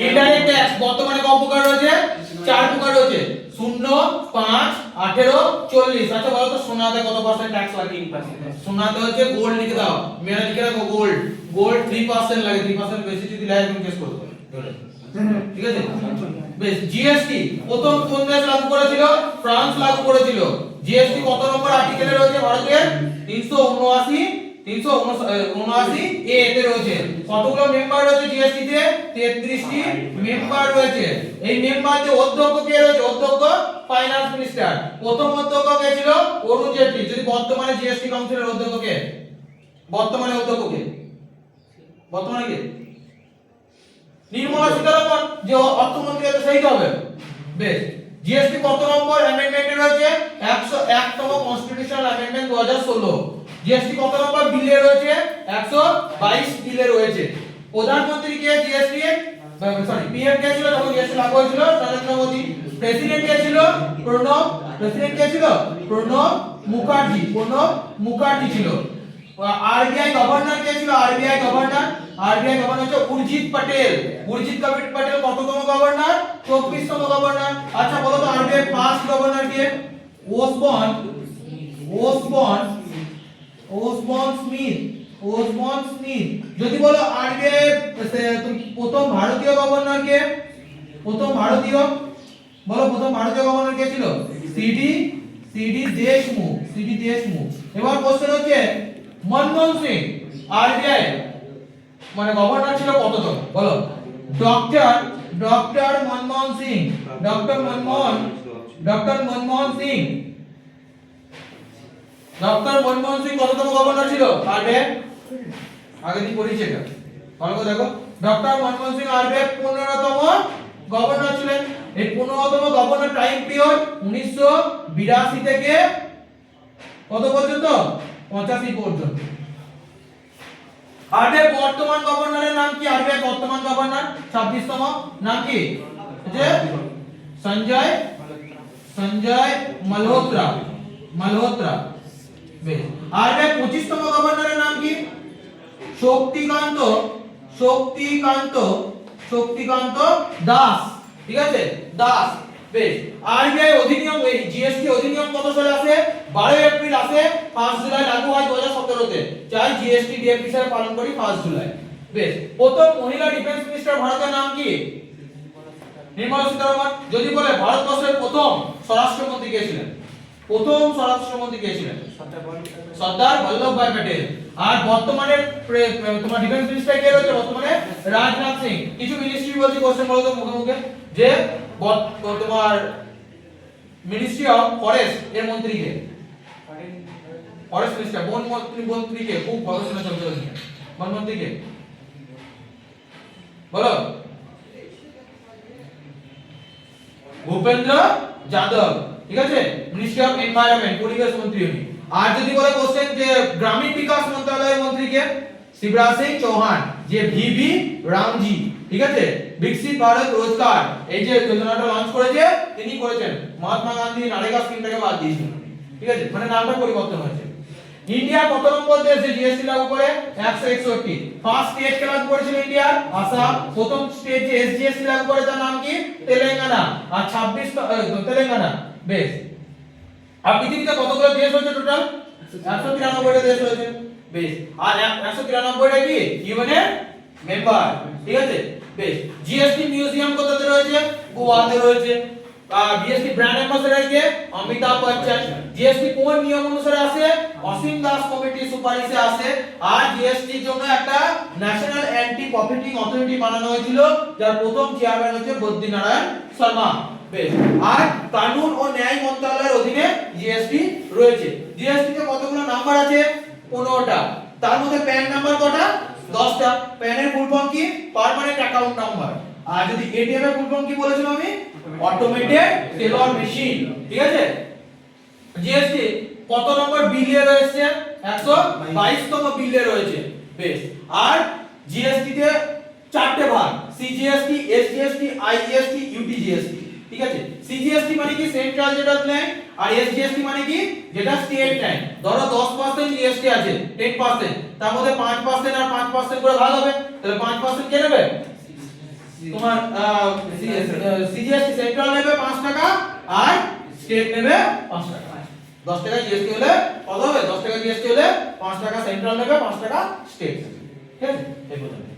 Indirect tax বর্তমানে কত প্রকার রয়েছে? 4 প্রকার রয়েছে। 0, 5, 18, 40। আচ্ছা বলো তো সোনাতে কত পার্সেন্ট ট্যাক্স লাগে? 3%। সোনাতে হচ্ছে গোল্ড লিখে দাও, মেরা লিখে রাখো গোল্ড। গোল্ড 3% লাগে, 3% বেশি যদি লাগে তুমি কেস করতে পারো। ঠিক আছে? বেশ, জিএসটি প্রথম কোন দেশ লাগু করেছিল? ফ্রান্স লাগু করেছিল। জিএসটি কত নম্বর আর্টিকেলে রয়েছে ভারতের? 379 এ তে রয়েছে। কতগুলো মেম্বার রয়েছে জিএসটি তে? 33টি মেম্বার রয়েছে। এই মেম্বারদের অধ্যক্ষ কে রয়েছে? অধ্যক্ষ ফাইনান্স মিনিস্টার। প্রথম অধ্যক্ষ কে ছিল? অরুণ জেটলি। যদি বর্তমানে জিএসটি কাউন্সিলের অধ্যক্ষ কে? বর্তমানে অধ্যক্ষ কে? বর্তমানে কে? নির্মলা সীতারামন, যে অর্থমন্ত্রী আছে সেই তো হবে। বেশ, জিএসটি কত নম্বর অ্যামেন্ডমেন্টে রয়েছে? 101তম কনস্টিটিউশনাল অ্যামেন্ডমেন্ট 2016। জিএসটি কত নম্বর বিলে রয়েছে? 122 বিলে রয়েছে। প্রধানমন্ত্রী কে জিএসটি পিএম কে ছিল যখন জিএসটি লাগু হয়েছিল? নরেন্দ্র মোদী। প্রেসিডেন্ট কে ছিল? প্রণব মুখার্জি ছিল। আরবিআই গভর্নর কে ছিল? আরবিআই গভর্নর হচ্ছে উর্জিত পটেল। পটেল কততম গভর্নর? 24তম গভর্নর। আচ্ছা বলো তো আরবিআই ফার্স্ট গভর্নর কে? Osborne Smith. যদি বলো আরবিআই প্রথম ভারতীয় গভর্নর কে? প্রথম ভারতীয় গভর্নর কে ছিল? সিডি দেশমুখ। এবার কোশ্চেন হচ্ছে মনমোহন সিং আরবিআই মানে গভর্নর ছিল কততম? বলো। ডক্টর মনমোহন সিং কততম গভর্নর ছিল আরবিআই? আগে দিন পড়িয়েছি এটা, ভালো করে দেখো। ডক্টর মনমোহন সিং আরবিআই 15তম গভর্নর ছিলেন। এই 15তম গভর্নর টাইম পিরিয়ড 1982 থেকে কত পর্যন্ত? 85 পর্যন্ত। আরবিআই বর্তমান গভর্নরের নাম কি? আরবিআই বর্তমান গভর্নর 26তম নাম কি? যে সঞ্জয় মালহোত্রা। বেশ, আরবিআই 25তম গভর্নরের নাম কি? শক্তিকান্ত দাস। ঠিক আছে, দাস। বেশ, আরবিআই অধিনিয়ম, এই জিএসটি অধিনিয়ম কত সালে আসে? 12 এপ্রিল আসে। 5 জুলাই লাগু হয় 2017 তে। চাই জিএসটি ডে হিসেবে পালন করি 5 জুলাই। বেশ, প্রথম মহিলা ডিফেন্স মিনিস্টার ভারতের নাম কি? নির্মলা সীতারামন। যদি বলে ভারতবর্ষের প্রথম স্বরাষ্ট্রমন্ত্রী কে ছিলেন? সর্দার বল্লভভাই প্যাটেল। আর বর্তমানে তোমার ডিফেন্স মিনিস্টার কে রয়েছে বর্তমানে? রাজনাথ সিং। কিছু মিনিস্ট্রি বলছি, কোশ্চেন বলো তো মুখে যে তোমার মিনিস্ট্রি অফ ফরেস্ট এর মন্ত্রী কে? ফরেস্ট মিনিস্টার মন্ত্রী কে? খুব গবেষণা চলছে ওদিকে। মন্ত্রী কে? বলো। ভূপেন্দ্র যাদব। ঠিক আছে, মিনিস্ট্রি অফ এনভায়রনমেন্ট, পরিবেশ মন্ত্রী উনি। আর যদি বলে কোশ্চেন যে গ্রামীণ বিকাশ মন্ত্রণালয়ের মন্ত্রী কে? শিবরাজ সিং চৌহান, যে ভিভি রামজি। ঠিক আছে, বিকশিত ভারত রোজগার এই যে যোজনাটা লঞ্চ করেছে তিনি করেছেন। মহাত্মা গান্ধী নারেগা স্কিমটাকে বাদ দিয়েছিলেন। ঠিক আছে, মানে নামটা পরিবর্তন হয়েছে। ইন্ডিয়া কত নম্বর দেশ যে জিএসটি লাগু করে? 161। ফার্স্ট স্টেট কে লাগু করেছিল ইন্ডিয়া? আসাম। প্রথম স্টেট যে এসজিএসটি লাগু করে তার নাম কি? তেলেঙ্গানা। আর 26 তেলেঙ্গানা। বেশ, আর পৃথিবীতে কতগুলো দেশ রয়েছে টোটাল? 193টা দেশ রয়েছে। বেশ, আর 193টা কি ইউএনএ মেম্বার। ঠিক আছে, বেশ। জিএসটি মিউজিয়াম কোথাতে রয়েছে? গোয়াতে রয়েছে। জিএসটি ব্র্যান্ড অ্যাম্বাসেডর কে? অমিতাভ বচ্চন। জিএসটি কোন নিয়ম অনুসারে আসে? অসীম দাস কমিটির সুপারিশে আসে। আর জিএসটির জন্য একটা ন্যাশনাল অ্যান্টি প্রফিটিং অথরিটি বানানো হয়েছিল, যার প্রথম চেয়ারম্যান হচ্ছে বদ্রীনারায়ণ শর্মা। বেশ, আর কানুন ও ন্যায় মন্ত্রণালয়ের অধীনে জিএসটি রয়েছে। জিএসটি তে কতগুলো নাম্বার আছে? 15টা। তার মধ্যে প্যান নাম্বার কটা? 10টা। প্যানের ফুল ফর্ম কি? Permanent account number. আর যদি এটিএম এর ফুল ফর্ম কি বলেছিলাম আমি? Automated teller machine. ঠিক আছে, জিএসটি কত নম্বর বিলে রয়েছে? 122তম বিলে রয়েছে। বেশ, আর জিএসটি তে চারটে ভাগ: সিজিএসটি, এসজিএসটি, আইজিএসটি, ইউটিজিএসটি। ঠিক আছে, সিজিএসটি মানে কি? সেন্ট্রাল যেটা ল্যান্ড। আর এসজিএসটি মানে কি? যেটা স্টেট ল্যান্ড। ধরো 10% জিএসটি আছে, 10%, তার মধ্যে 5% আর 5% করে ভাগ হবে, তাহলে 5% কে নেবে? তোমার সিজিএসটি সেন্ট্রাল নেবে 5 টাকা আর স্টেট নেবে 5 টাকা। 10 টাকা জিএসটি হলে কত হবে? 10 টাকা জিএসটি হলে 5 টাকা সেন্ট্রাল নেবে, 5 টাকা স্টেট নেবে। ঠিক আছে, এই পর্যন্ত।